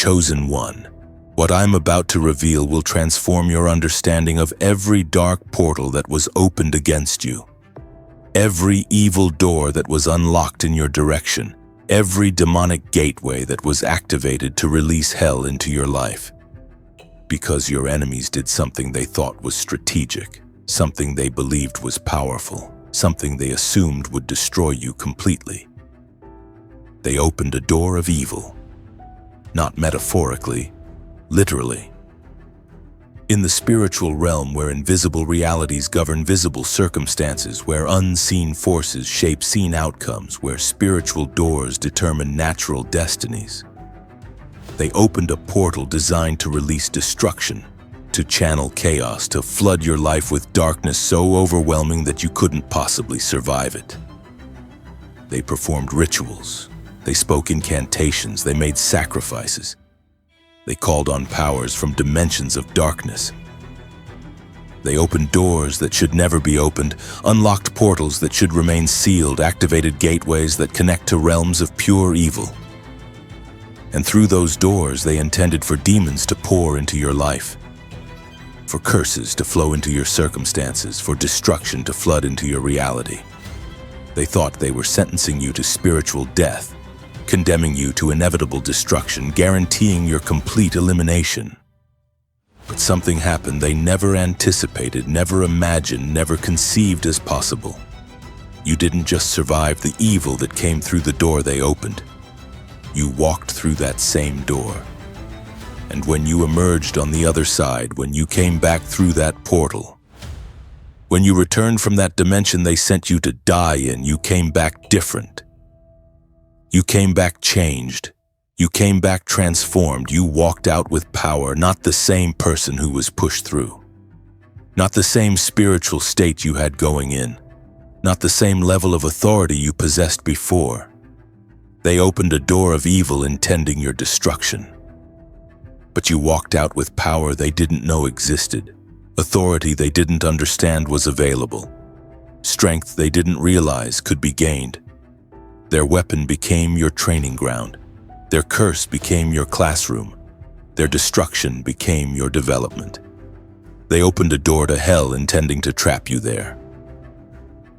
Chosen One, what I'm about to reveal will transform your understanding of every dark portal that was opened against you, every evil door that was unlocked in your direction, every demonic gateway that was activated to release hell into your life. Because your enemies did something they thought was strategic, something they believed was powerful, something they assumed would destroy you completely. They opened a door of evil, not metaphorically, literally. In the spiritual realm where invisible realities govern visible circumstances, where unseen forces shape seen outcomes, where spiritual doors determine natural destinies, they opened a portal designed to release destruction, to channel chaos, to flood your life with darkness so overwhelming that you couldn't possibly survive it. They performed rituals, they spoke incantations, they made sacrifices. They called on powers from dimensions of darkness. They opened doors that should never be opened, unlocked portals that should remain sealed, activated gateways that connect to realms of pure evil. And through those doors, they intended for demons to pour into your life, for curses to flow into your circumstances, for destruction to flood into your reality. They thought they were sentencing you to spiritual death, condemning you to inevitable destruction, guaranteeing your complete elimination. But something happened they never anticipated, never imagined, never conceived as possible. You didn't just survive the evil that came through the door they opened. You walked through that same door. And when you emerged on the other side, when you came back through that portal, when you returned from that dimension they sent you to die in, you came back different. You came back changed. You came back transformed. You walked out with power, not the same person who was pushed through. Not the same spiritual state you had going in. Not the same level of authority you possessed before. They opened a door of evil intending your destruction. But you walked out with power they didn't know existed, authority they didn't understand was available, strength they didn't realize could be gained. Their weapon became your training ground. Their curse became your classroom. Their destruction became your development. They opened a door to hell intending to trap you there.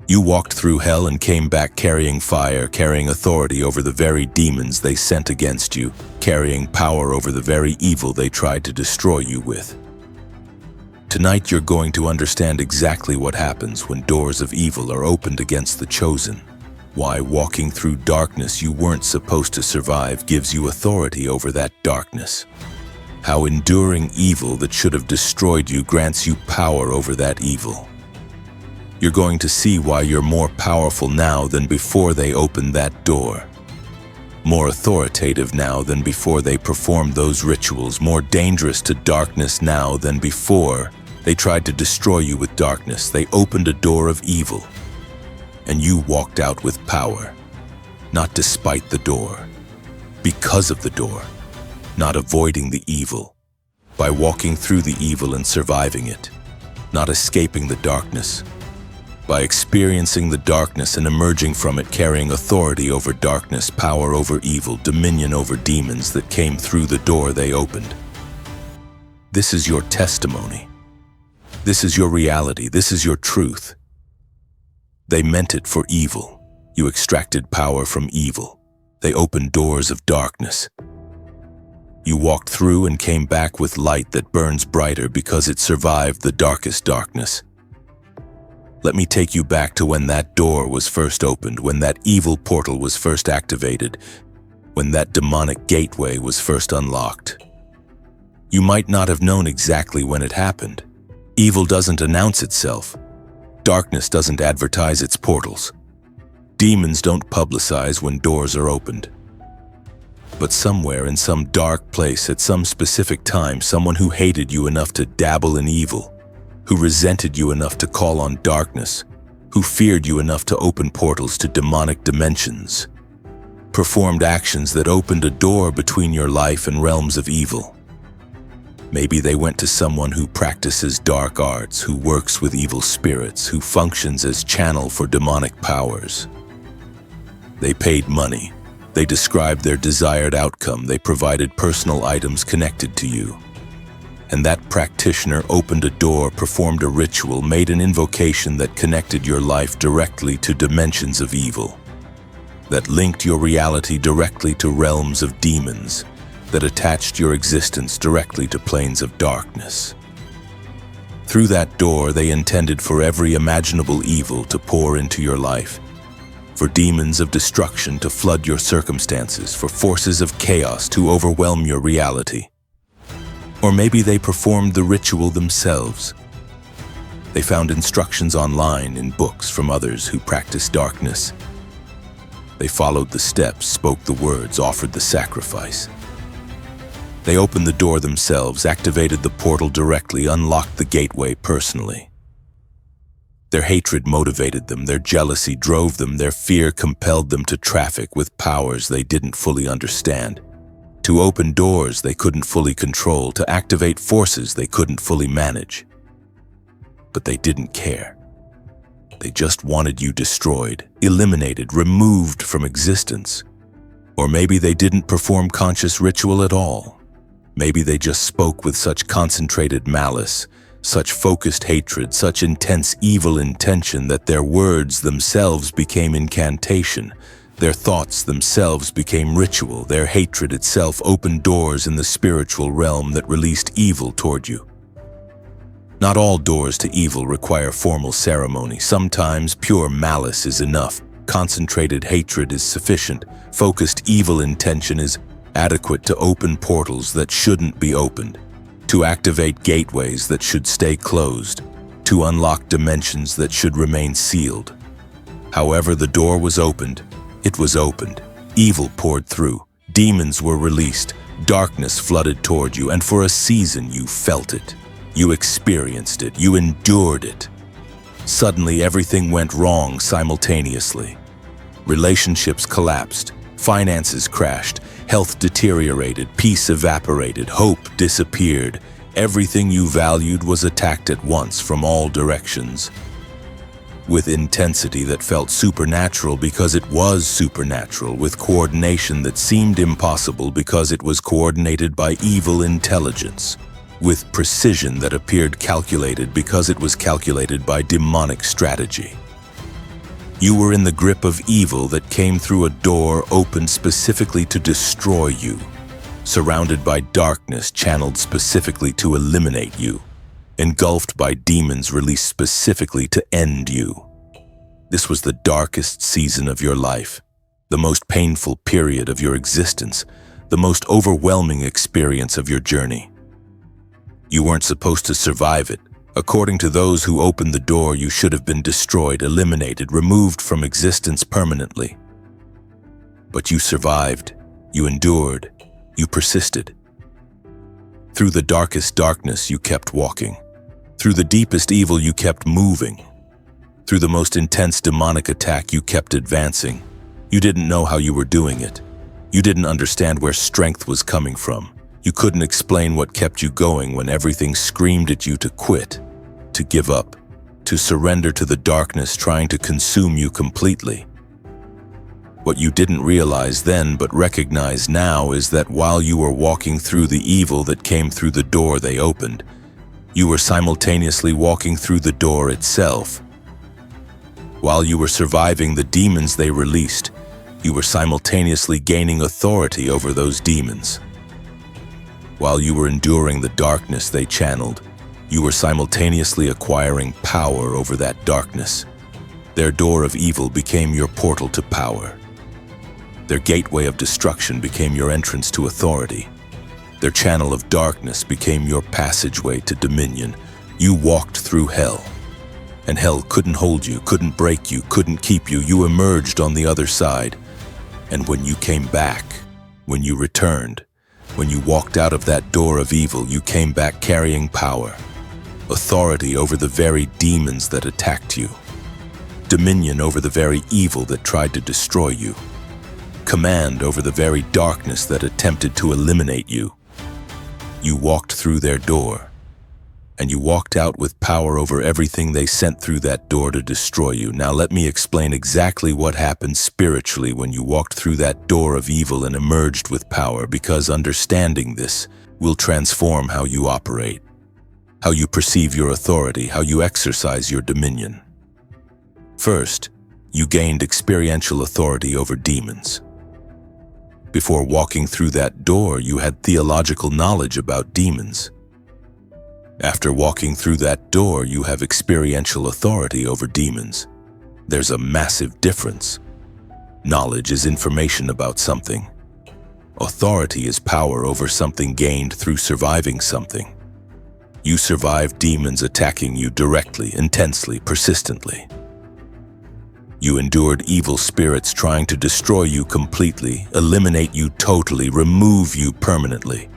You walked through hell and came back carrying fire, carrying authority over the very demons they sent against you, carrying power over the very evil they tried to destroy you with. Tonight you're going to understand exactly what happens when doors of evil are opened against the chosen. Why walking through darkness you weren't supposed to survive gives you authority over that darkness. How enduring evil that should have destroyed you grants you power over that evil. You're going to see why you're more powerful now than before they opened that door. More authoritative now than before they performed those rituals, more dangerous to darkness now than before they tried to destroy you with darkness. They opened a door of evil. And you walked out with power, not despite the door, because of the door, not avoiding the evil, by walking through the evil and surviving it, not escaping the darkness, by experiencing the darkness and emerging from it carrying authority over darkness, power over evil, dominion over demons that came through the door they opened. This is your testimony. This is your reality. This is your truth. They meant it for evil. You extracted power from evil. They opened doors of darkness. You walked through and came back with light that burns brighter because it survived the darkest darkness. Let me take you back to when that door was first opened, when that evil portal was first activated, when that demonic gateway was first unlocked. You might not have known exactly when it happened. Evil doesn't announce itself. Darkness doesn't advertise its portals. Demons don't publicize when doors are opened. But somewhere in some dark place at some specific time, someone who hated you enough to dabble in evil, who resented you enough to call on darkness, who feared you enough to open portals to demonic dimensions, performed actions that opened a door between your life and realms of evil. Maybe they went to someone who practices dark arts, who works with evil spirits, who functions as channel for demonic powers. They paid money, They described their desired outcome. They provided personal items connected to you. And that practitioner opened a door, performed a ritual, made an invocation that connected your life directly to dimensions of evil, that linked your reality directly to realms of demons, that attached your existence directly to planes of darkness. Through that door, they intended for every imaginable evil to pour into your life, for demons of destruction to flood your circumstances, for forces of chaos to overwhelm your reality. Or maybe they performed the ritual themselves. They found instructions online in books from others who practiced darkness. They followed the steps, spoke the words, offered the sacrifice. They opened the door themselves, activated the portal directly, unlocked the gateway personally. Their hatred motivated them, their jealousy drove them, their fear compelled them to traffic with powers they didn't fully understand, to open doors they couldn't fully control, to activate forces they couldn't fully manage. But they didn't care. They just wanted you destroyed, eliminated, removed from existence. Or maybe they didn't perform conscious ritual at all. Maybe they just spoke with such concentrated malice, such focused hatred, such intense evil intention that their words themselves became incantation. Their thoughts themselves became ritual. Their hatred itself opened doors in the spiritual realm that released evil toward you. Not all doors to evil require formal ceremony. Sometimes pure malice is enough. Concentrated hatred is sufficient. Focused evil intention is adequate to open portals that shouldn't be opened, to activate gateways that should stay closed, to unlock dimensions that should remain sealed. However the door was opened, it was opened. Evil poured through. Demons were released. Darkness flooded toward you, and for a season you felt it. You experienced it. You endured it. Suddenly everything went wrong simultaneously. Relationships collapsed. Finances crashed. Health deteriorated. Peace evaporated. Hope disappeared. Everything you valued was attacked at once from all directions, with intensity that felt supernatural because it was supernatural, with coordination that seemed impossible because it was coordinated by evil intelligence, with precision that appeared calculated because it was calculated by demonic strategy. You were in the grip of evil that came through a door opened specifically to destroy you, surrounded by darkness channeled specifically to eliminate you, engulfed by demons released specifically to end you. This was the darkest season of your life, the most painful period of your existence, the most overwhelming experience of your journey. You weren't supposed to survive it. According to those who opened the door, you should have been destroyed, eliminated, removed from existence permanently. But you survived, you endured, you persisted. Through the darkest darkness, you kept walking. Through the deepest evil, you kept moving. Through the most intense demonic attack, you kept advancing. You didn't know how you were doing it. You didn't understand where strength was coming from. You couldn't explain what kept you going when everything screamed at you to quit, to give up, to surrender to the darkness trying to consume you completely. What you didn't realize then but recognize now is that while you were walking through the evil that came through the door they opened, you were simultaneously walking through the door itself. While you were surviving the demons they released, you were simultaneously gaining authority over those demons. While you were enduring the darkness they channeled, you were simultaneously acquiring power over that darkness. Their door of evil became your portal to power. Their gateway of destruction became your entrance to authority. Their channel of darkness became your passageway to dominion. You walked through hell, and hell couldn't hold you, couldn't break you, couldn't keep you. You emerged on the other side. And when you came back, when you returned, when you walked out of that door of evil, you came back carrying power, authority over the very demons that attacked you, dominion over the very evil that tried to destroy you, command over the very darkness that attempted to eliminate you. You walked through their door, and you walked out with power over everything they sent through that door to destroy you. Now let me explain exactly what happened spiritually when you walked through that door of evil and emerged with power, because understanding this will transform how you operate, how you perceive your authority, how you exercise your dominion. First, you gained experiential authority over demons. Before walking through that door, you had theological knowledge about demons. After walking through that door, you have experiential authority over demons. There's a massive difference. Knowledge is information about something. Authority is power over something gained through surviving something. You survived demons attacking you directly, intensely, persistently. You endured evil spirits trying to destroy you completely, eliminate you totally, remove you permanently.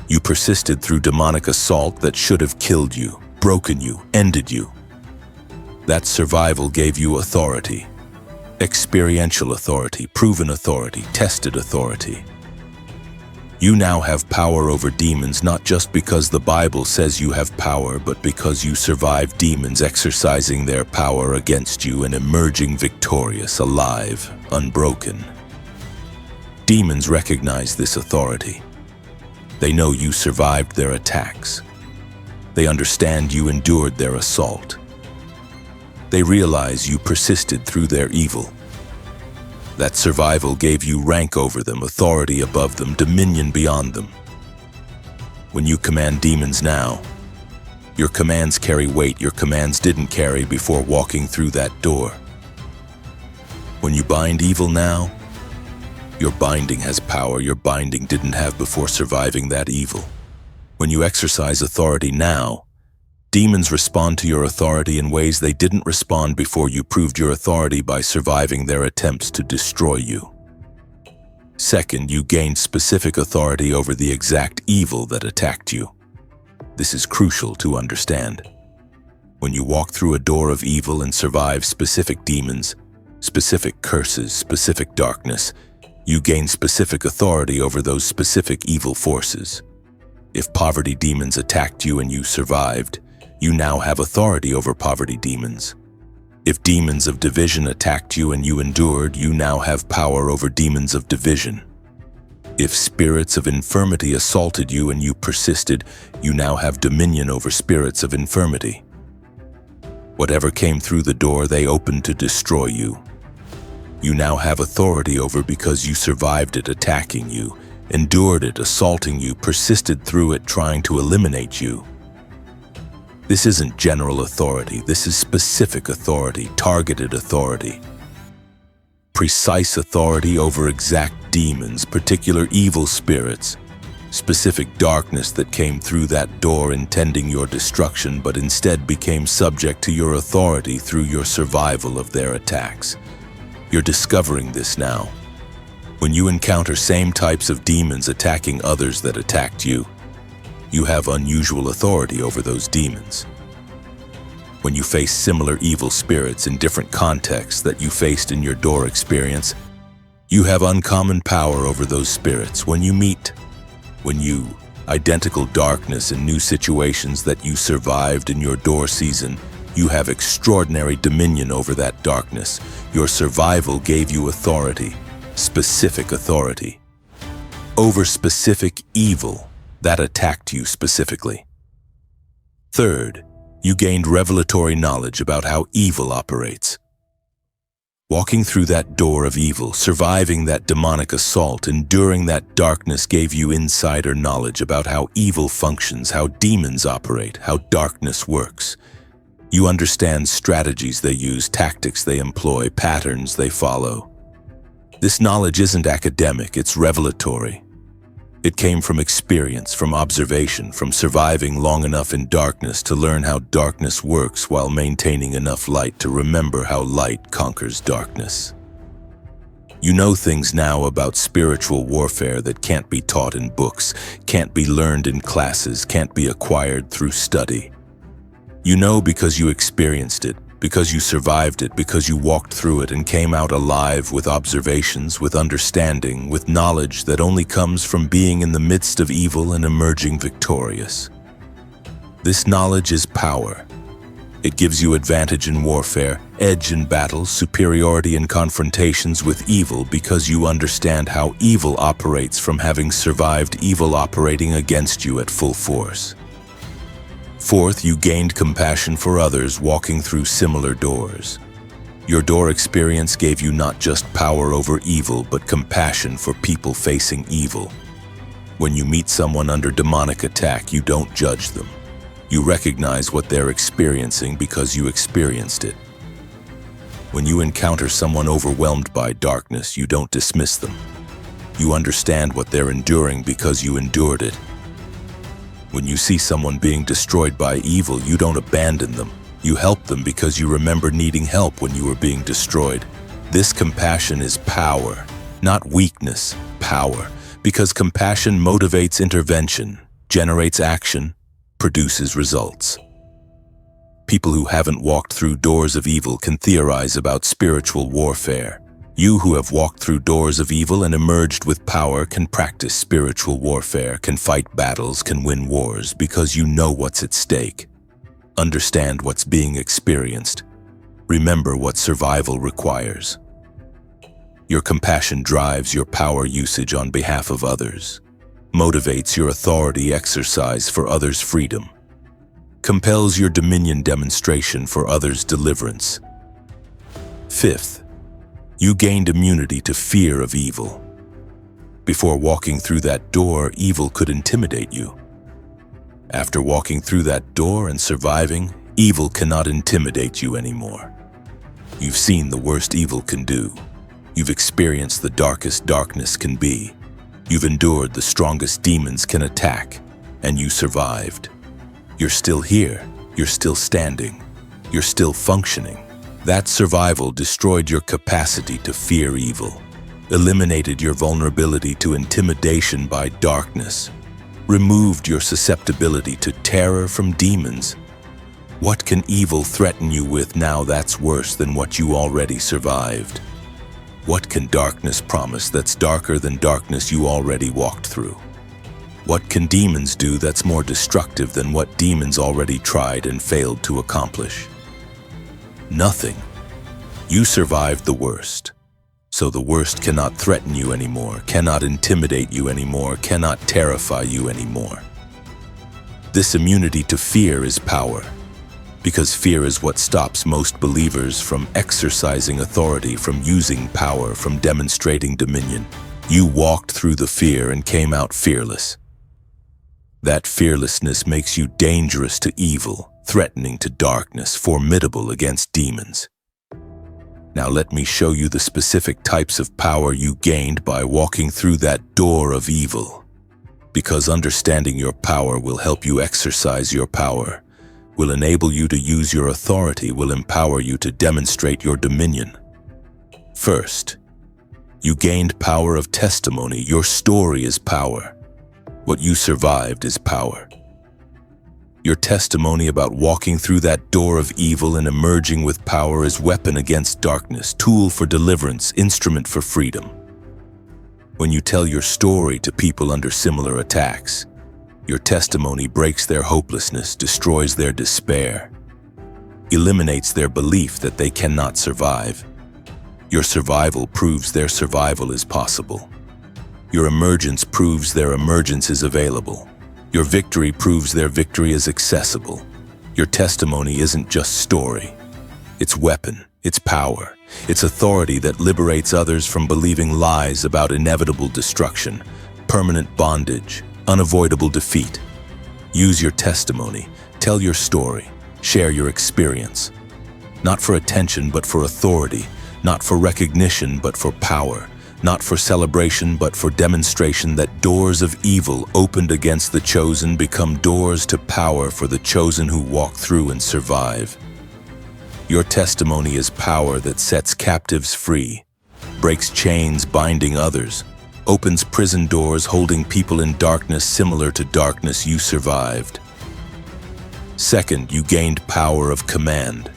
You persisted through demonic assault that should have killed you, broken you, ended you. That survival gave you authority. Experiential authority, proven authority, tested authority. You now have power over demons, not just because the Bible says you have power, but because you survived demons exercising their power against you and emerging victorious, alive, unbroken. Demons recognize this authority. They know you survived their attacks. They understand you endured their assault. They realize you persisted through their evil. That survival gave you rank over them, authority above them, dominion beyond them. When you command demons now, your commands carry weight your commands didn't carry before walking through that door. When you bind evil now, your binding has power your binding didn't have before surviving that evil. When you exercise authority now, demons respond to your authority in ways they didn't respond before you proved your authority by surviving their attempts to destroy you. Second, you gained specific authority over the exact evil that attacked you. This is crucial to understand. When you walk through a door of evil and survive specific demons, specific curses, specific darkness, you gain specific authority over those specific evil forces. If poverty demons attacked you and you survived, you now have authority over poverty demons. If demons of division attacked you and you endured, you now have power over demons of division. If spirits of infirmity assaulted you and you persisted, you now have dominion over spirits of infirmity. Whatever came through the door they opened to destroy you, you now have authority over because you survived it attacking you, endured it assaulting you, persisted through it trying to eliminate you. This isn't general authority, this is specific authority, targeted authority. Precise authority over exact demons, particular evil spirits, specific darkness that came through that door intending your destruction but instead became subject to your authority through your survival of their attacks. You're discovering this now. When you encounter same types of demons attacking others that attacked you, you have unusual authority over those demons. When you face similar evil spirits in different contexts that you faced in your door experience, you have uncommon power over those spirits. When you identical darkness in new situations that you survived in your door season, you have extraordinary dominion over that darkness. Your survival gave you authority, specific authority, over specific evil that attacked you specifically. Third, you gained revelatory knowledge about how evil operates. Walking through that door of evil, surviving that demonic assault, enduring that darkness gave you insider knowledge about how evil functions, how demons operate, how darkness works. You understand strategies they use, tactics they employ, patterns they follow. This knowledge isn't academic, it's revelatory. It came from experience, from observation, from surviving long enough in darkness to learn how darkness works while maintaining enough light to remember how light conquers darkness. You know things now about spiritual warfare that can't be taught in books, can't be learned in classes, can't be acquired through study. You know because you experienced it, because you survived it, because you walked through it and came out alive with observations, with understanding, with knowledge that only comes from being in the midst of evil and emerging victorious. This knowledge is power. It gives you advantage in warfare, edge in battles, superiority in confrontations with evil because you understand how evil operates from having survived evil operating against you at full force. Fourth, you gained compassion for others walking through similar doors. Your door experience gave you not just power over evil, but compassion for people facing evil. When you meet someone under demonic attack, you don't judge them. You recognize what they're experiencing because you experienced it. When you encounter someone overwhelmed by darkness, you don't dismiss them. You understand what they're enduring because you endured it. When you see someone being destroyed by evil, you don't abandon them. You help them because you remember needing help when you were being destroyed. This compassion is power, not weakness, power, because compassion motivates intervention, generates action, produces results. People who haven't walked through doors of evil can theorize about spiritual warfare. You who have walked through doors of evil and emerged with power can practice spiritual warfare, can fight battles, can win wars because you know what's at stake. Understand what's being experienced. Remember what survival requires. Your compassion drives your power usage on behalf of others, motivates your authority exercise for others' freedom, compels your dominion demonstration for others' deliverance. Fifth, you gained immunity to fear of evil. Before walking through that door, evil could intimidate you. After walking through that door and surviving, evil cannot intimidate you anymore. You've seen the worst evil can do. You've experienced the darkest darkness can be. You've endured the strongest demons can attack, and you survived. You're still here. You're still standing. You're still functioning. That survival destroyed your capacity to fear evil, eliminated your vulnerability to intimidation by darkness, removed your susceptibility to terror from demons. What can evil threaten you with now that's worse than what you already survived? What can darkness promise that's darker than darkness you already walked through? What can demons do that's more destructive than what demons already tried and failed to accomplish? Nothing. You survived the worst. So the worst cannot threaten you anymore, cannot intimidate you anymore, cannot terrify you anymore. This immunity to fear is power, because fear is what stops most believers from exercising authority, from using power, from demonstrating dominion. You walked through the fear and came out fearless. That fearlessness makes you dangerous to evil, threatening to darkness, formidable against demons. Now let me show you the specific types of power you gained by walking through that door of evil. Because understanding your power will help you exercise your power, will enable you to use your authority, will empower you to demonstrate your dominion. First, you gained power of testimony. Your story is power. What you survived is power. Your testimony about walking through that door of evil and emerging with power is weapon against darkness, tool for deliverance, instrument for freedom. When you tell your story to people under similar attacks, your testimony breaks their hopelessness, destroys their despair, eliminates their belief that they cannot survive. Your survival proves their survival is possible. Your emergence proves their emergence is available. Your victory proves their victory is accessible. Your testimony isn't just story. It's weapon, it's power, it's authority that liberates others from believing lies about inevitable destruction, permanent bondage, unavoidable defeat. Use your testimony, tell your story, share your experience. Not for attention, but for authority. Not for recognition, but for power. Not for celebration, but for demonstration that doors of evil opened against the chosen become doors to power for the chosen who walk through and survive. Your testimony is power that sets captives free, breaks chains binding others, opens prison doors holding people in darkness similar to darkness you survived. Second, you gained power of command.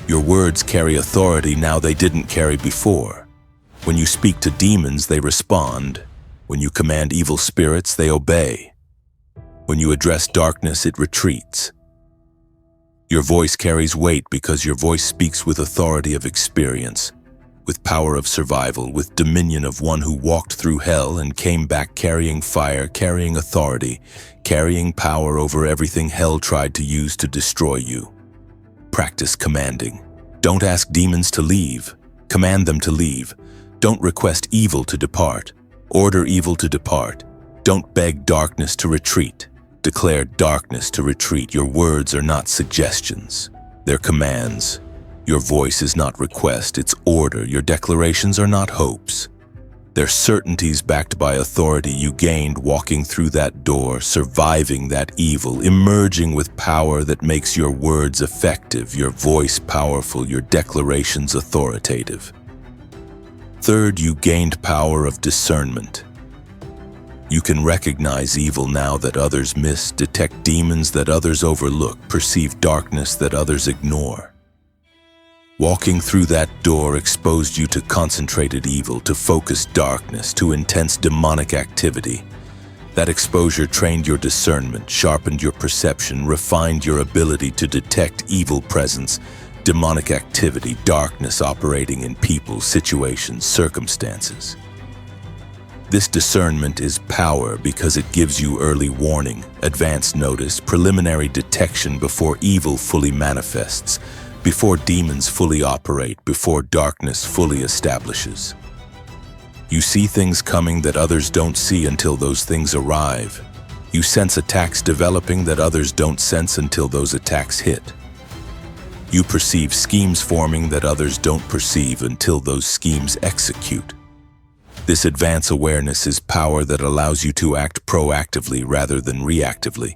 Your words carry authority now they didn't carry before. When you speak to demons, they respond. When you command evil spirits, they obey. When you address darkness, it retreats. Your voice carries weight because your voice speaks with authority of experience, with power of survival, with dominion of one who walked through hell and came back carrying fire, carrying authority, carrying power over everything hell tried to use to destroy you. Practice commanding. Don't ask demons to leave. Command them to leave. Don't request evil to depart. Order evil to depart. Don't beg darkness to retreat. Declare darkness to retreat. Your words are not suggestions. They're commands. Your voice is not request, it's order. Your declarations are not hopes. They're certainties backed by authority you gained walking through that door, surviving that evil, emerging with power that makes your words effective, your voice powerful, your declarations authoritative. Third, you gained power of discernment. You can recognize evil now that others miss, detect demons that others overlook, perceive darkness that others ignore. Walking through that door exposed you to concentrated evil, to focused darkness, to intense demonic activity. That exposure trained your discernment, sharpened your perception, refined your ability to detect evil presence, demonic activity, darkness operating in people, situations, circumstances. This discernment is power because it gives you early warning, advance notice, preliminary detection before evil fully manifests, before demons fully operate, before darkness fully establishes. You see things coming that others don't see until those things arrive. You sense attacks developing that others don't sense until those attacks hit. You perceive schemes forming that others don't perceive until those schemes execute. This advance awareness is power that allows you to act proactively rather than reactively,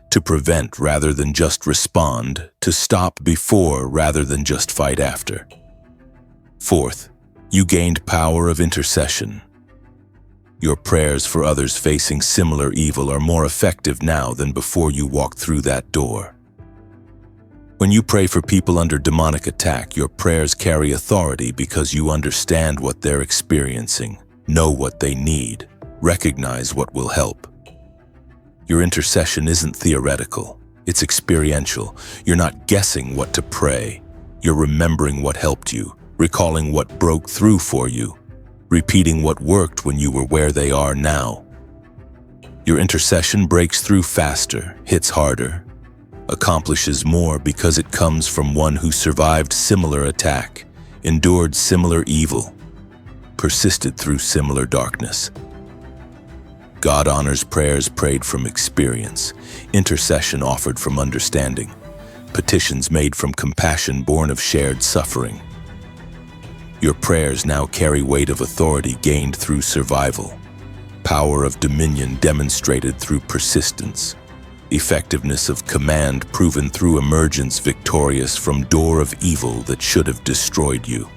to prevent rather than just respond, to stop before rather than just fight after. Fourth, you gained power of intercession. Your prayers for others facing similar evil are more effective now than before you walked through that door. When you pray for people under demonic attack, your prayers carry authority because you understand what they're experiencing, know what they need, recognize what will help. Your intercession isn't theoretical, it's experiential. You're not guessing what to pray. You're remembering what helped you, recalling what broke through for you, repeating what worked when you were where they are now. Your intercession breaks through faster, hits harder, accomplishes more because it comes from one who survived similar attack, endured similar evil, persisted through similar darkness. God honors prayers prayed from experience, intercession offered from understanding, petitions made from compassion born of shared suffering. Your prayers now carry weight of authority gained through survival, power of dominion demonstrated through persistence, effectiveness of command proven through emergence victorious from door of evil that should have destroyed you.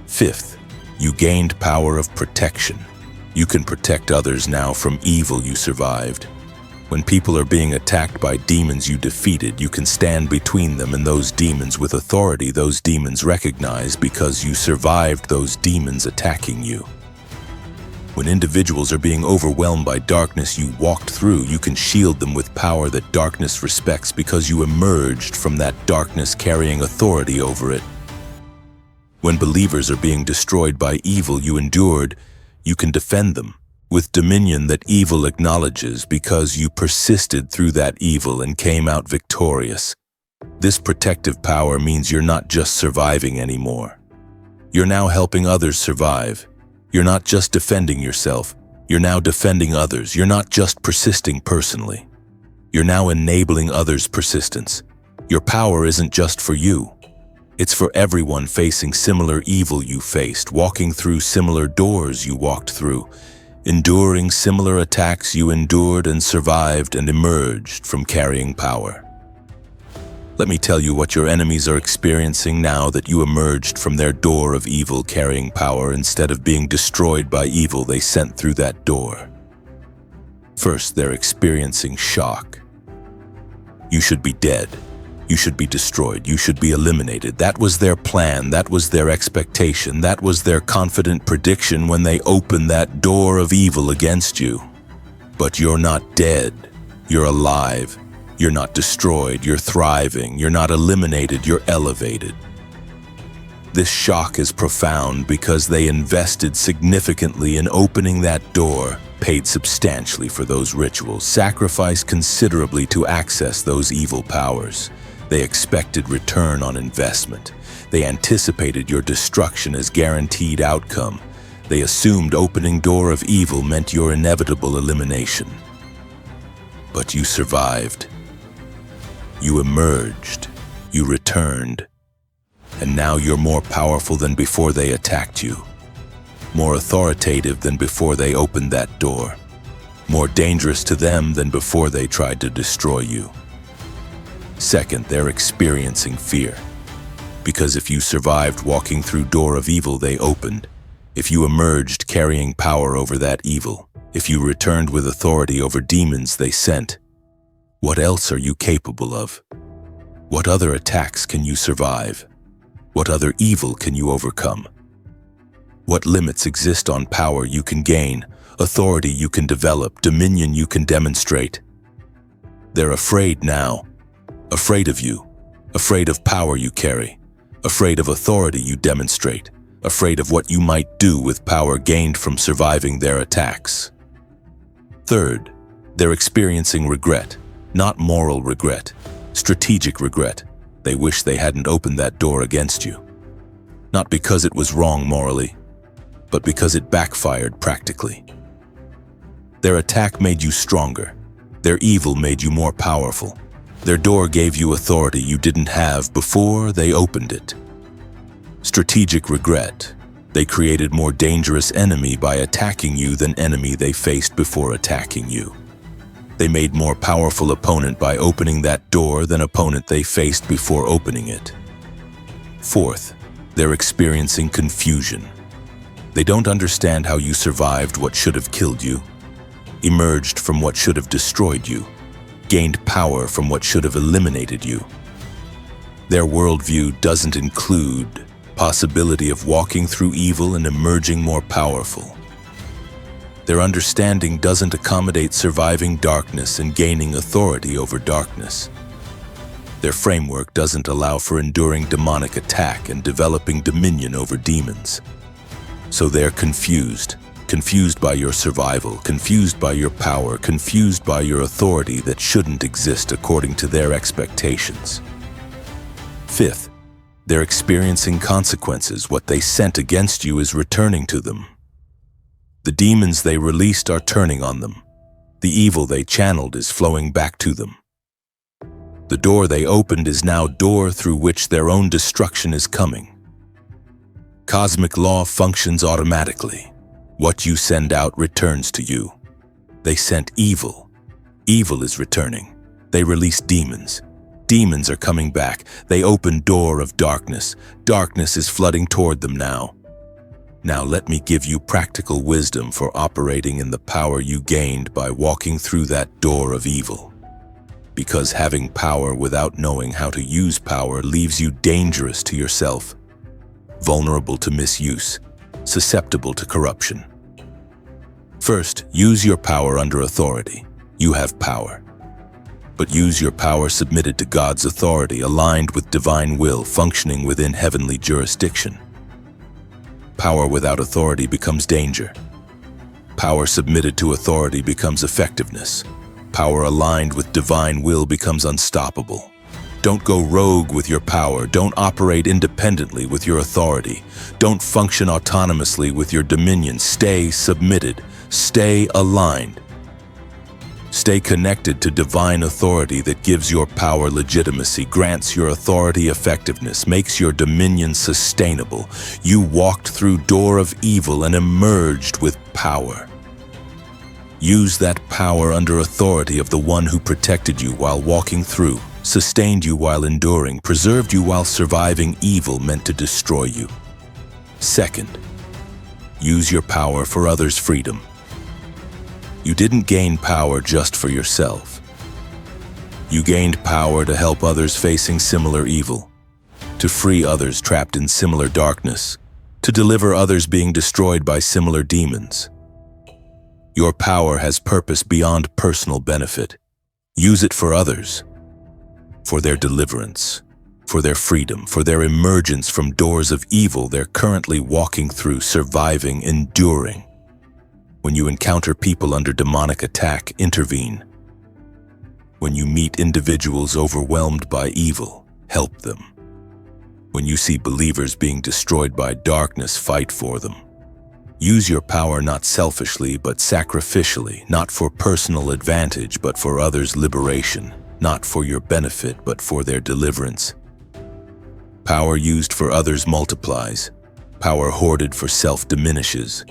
Fifth, you gained power of protection. You can protect others now from evil you survived. When people are being attacked by demons you defeated, you can stand between them and those demons with authority those demons recognize because you survived those demons attacking you. When individuals are being overwhelmed by darkness you walked through, you can shield them with power that darkness respects because you emerged from that darkness carrying authority over it. When believers are being destroyed by evil you endured, you can defend them with dominion that evil acknowledges because you persisted through that evil and came out victorious. This protective power means you're not just surviving anymore. You're now helping others survive. You're not just defending yourself, you're now defending others. You're not just persisting personally. You're now enabling others' persistence. Your power isn't just for you. It's for everyone facing similar evil you faced, walking through similar doors you walked through, enduring similar attacks you endured and survived and emerged from carrying power. Let me tell you what your enemies are experiencing now that you emerged from their door of evil carrying power instead of being destroyed by evil they sent through that door. First, they're experiencing shock. You should be dead. You should be destroyed. You should be eliminated. That was their plan. That was their expectation. That was their confident prediction when they opened that door of evil against you. But you're not dead. You're alive. You're not destroyed. You're thriving. You're not eliminated. You're elevated. This shock is profound because they invested significantly in opening that door, paid substantially for those rituals, sacrificed considerably to access those evil powers. They expected return on investment. They anticipated your destruction as guaranteed outcome. They assumed opening door of evil meant your inevitable elimination. But you survived. You emerged. You returned. And now you're more powerful than before they attacked you. More authoritative than before they opened that door. More dangerous to them than before they tried to destroy you. Second, they're experiencing fear. Because if you survived walking through door of evil they opened, if you emerged carrying power over that evil, if you returned with authority over demons they sent, what else are you capable of? What other attacks can you survive? What other evil can you overcome? What limits exist on power you can gain, authority you can develop, dominion you can demonstrate? They're afraid now. Afraid of you. Afraid of power you carry. Afraid of authority you demonstrate. Afraid of what you might do with power gained from surviving their attacks. Third, they're experiencing regret. Not moral regret. Strategic regret. They wish they hadn't opened that door against you. Not because it was wrong morally, but because it backfired practically. Their attack made you stronger. Their evil made you more powerful. Their door gave you authority you didn't have before they opened it. Strategic regret. They created more dangerous enemy by attacking you than enemy they faced before attacking you. They made more powerful opponent by opening that door than opponent they faced before opening it. Fourth, they're experiencing confusion. They don't understand how you survived what should have killed you, emerged from what should have destroyed you, gained power from what should have eliminated you. Their worldview doesn't include possibility of walking through evil and emerging more powerful. Their understanding doesn't accommodate surviving darkness and gaining authority over darkness. Their framework doesn't allow for enduring demonic attack and developing dominion over demons. So they're confused by your survival, confused by your power, confused by your authority that shouldn't exist according to their expectations. Fifth, they're experiencing consequences. What they sent against you is returning to them. The demons they released are turning on them. The evil they channeled is flowing back to them. The door they opened is now door through which their own destruction is coming. Cosmic law functions automatically. What you send out returns to you. They sent evil. Evil is returning. They released demons. Demons are coming back. They open door of darkness. Darkness is flooding toward them now. Now let me give you practical wisdom for operating in the power you gained by walking through that door of evil. Because having power without knowing how to use power leaves you dangerous to yourself, vulnerable to misuse, susceptible to corruption. First, use your power under authority. You have power. But use your power submitted to God's authority, aligned with divine will, functioning within heavenly jurisdiction. Power without authority becomes danger. Power submitted to authority becomes effectiveness. Power aligned with divine will becomes unstoppable. Don't go rogue with your power. Don't operate independently with your authority. Don't function autonomously with your dominion. Stay submitted. Stay aligned. Stay connected to divine authority that gives your power legitimacy, grants your authority effectiveness, makes your dominion sustainable. You walked through door of evil and emerged with power. Use that power under authority of the one who protected you while walking through, sustained you while enduring, preserved you while surviving evil meant to destroy you. Second, use your power for others' freedom. You didn't gain power just for yourself. You gained power to help others facing similar evil, to free others trapped in similar darkness, to deliver others being destroyed by similar demons. Your power has purpose beyond personal benefit. Use it for others, for their deliverance, for their freedom, for their emergence from doors of evil they're currently walking through, surviving, enduring. When you encounter people under demonic attack, intervene. When you meet individuals overwhelmed by evil, help them. When you see believers being destroyed by darkness, fight for them. Use your power not selfishly but sacrificially, not for personal advantage but for others' liberation, not for your benefit but for their deliverance. Power used for others multiplies. Power hoarded for self diminishes.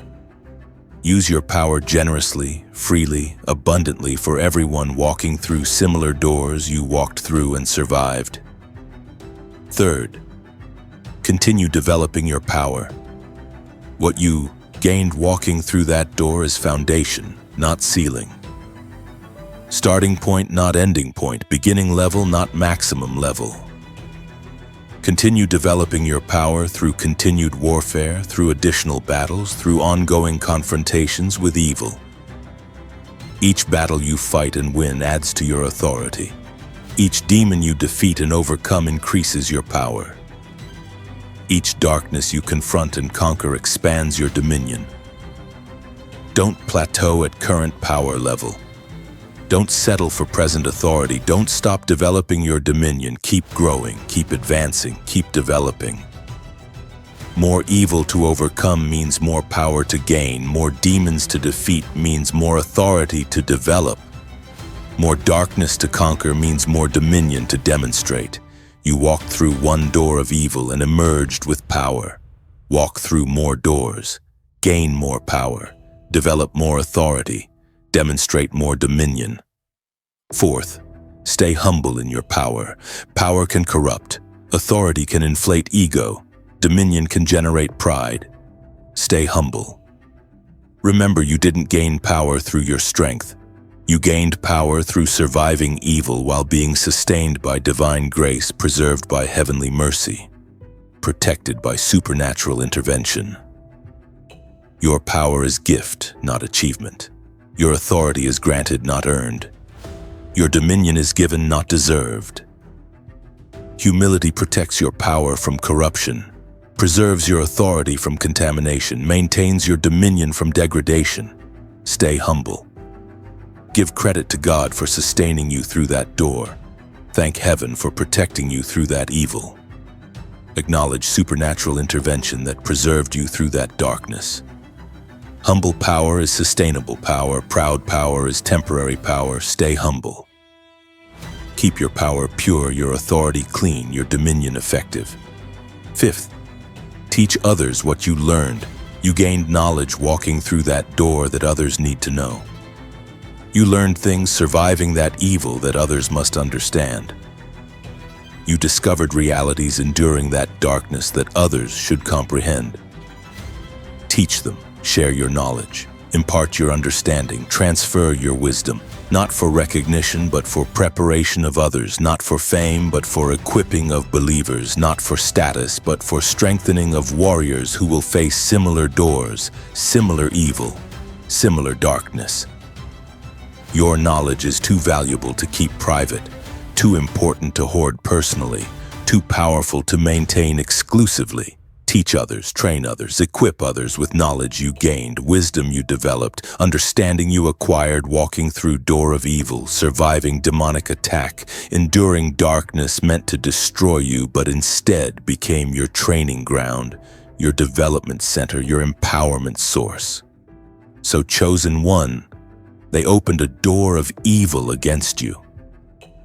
Use your power generously, freely, abundantly for everyone walking through similar doors you walked through and survived. Third, continue developing your power. What you gained walking through that door is foundation, not ceiling. Starting point, not ending point. Beginning level, not maximum level. Continue developing your power through continued warfare, through additional battles, through ongoing confrontations with evil. Each battle you fight and win adds to your authority. Each demon you defeat and overcome increases your power. Each darkness you confront and conquer expands your dominion. Don't plateau at current power level. Don't settle for present authority. Don't stop developing your dominion. Keep growing, keep advancing, keep developing. More evil to overcome means more power to gain. More demons to defeat means more authority to develop. More darkness to conquer means more dominion to demonstrate. You walked through one door of evil and emerged with power. Walk through more doors, gain more power, develop more authority, demonstrate more dominion. Fourth, stay humble in your power. Power can corrupt. Authority can inflate ego. Dominion can generate pride. Stay humble. Remember, you didn't gain power through your strength. You gained power through surviving evil while being sustained by divine grace, preserved by heavenly mercy, protected by supernatural intervention. Your power is gift, not achievement. Your authority is granted, not earned. Your dominion is given, not deserved. Humility protects your power from corruption, preserves your authority from contamination, maintains your dominion from degradation. Stay humble. Give credit to God for sustaining you through that door. Thank heaven for protecting you through that evil. Acknowledge supernatural intervention that preserved you through that darkness. Humble power is sustainable power. Proud power is temporary power. Stay humble. Keep your power pure, your authority clean, your dominion effective. Fifth, teach others what you learned. You gained knowledge walking through that door that others need to know. You learned things surviving that evil that others must understand. You discovered realities enduring that darkness that others should comprehend. Teach them, share your knowledge, impart your understanding, transfer your wisdom, not for recognition but for preparation of others, not for fame but for equipping of believers, not for status but for strengthening of warriors who will face similar doors, similar evil, similar darkness. Your knowledge is too valuable to keep private, too important to hoard personally, too powerful to maintain exclusively. Teach others, train others, equip others with knowledge you gained, wisdom you developed, understanding you acquired walking through door of evil, surviving demonic attack, enduring darkness meant to destroy you but instead became your training ground, your development center, your empowerment source. So chosen one, they opened a door of evil against you.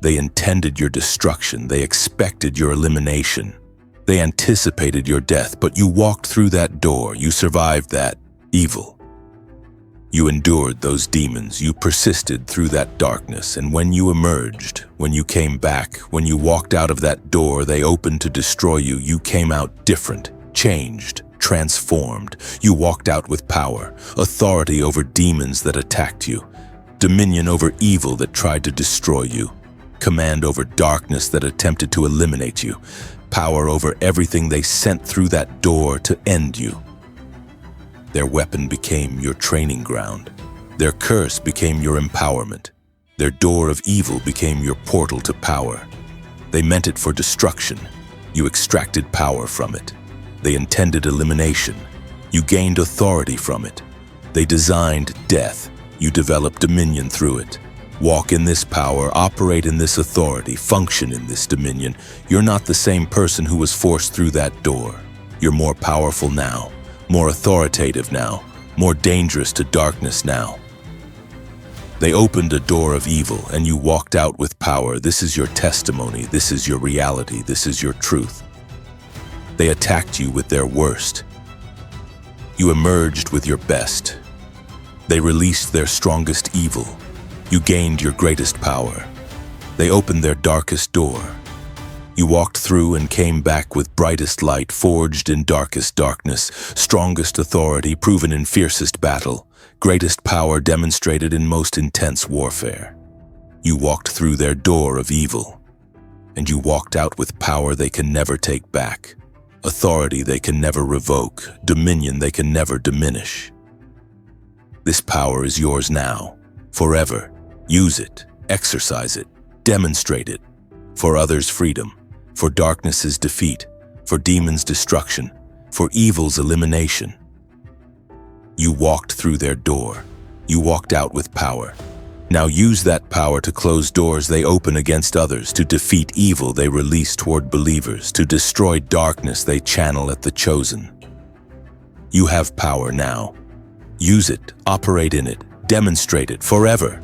They intended your destruction. They expected your elimination. They anticipated your death, but you walked through that door. You survived that evil. You endured those demons. You persisted through that darkness. And when you emerged, when you came back, when you walked out of that door they opened to destroy you, you came out different, changed, transformed. You walked out with power, authority over demons that attacked you, dominion over evil that tried to destroy you, command over darkness that attempted to eliminate you, power over everything they sent through that door to end you. Their weapon became your training ground. Their curse became your empowerment. Their door of evil became your portal to power. They meant it for destruction. You extracted power from it. They intended elimination. You gained authority from it. They designed death. You developed dominion through it. Walk in this power, operate in this authority, function in this dominion. You're not the same person who was forced through that door. You're more powerful now, more authoritative now, more dangerous to darkness now. They opened a door of evil and you walked out with power. This is your testimony. This is your reality. This is your truth. They attacked you with their worst. You emerged with your best. They released their strongest evil. You gained your greatest power. They opened their darkest door. You walked through and came back with brightest light, forged in darkest darkness, strongest authority proven in fiercest battle, greatest power demonstrated in most intense warfare. You walked through their door of evil, and you walked out with power they can never take back, authority they can never revoke, dominion they can never diminish. This power is yours now, forever. Use it, exercise it, demonstrate it, for others' freedom, for darkness's defeat, for demons' destruction, for evil's elimination. You walked through their door. You walked out with power. Now use that power to close doors they open against others, to defeat evil they release toward believers, to destroy darkness they channel at the chosen. You have power now. Use it, operate in it, demonstrate it forever.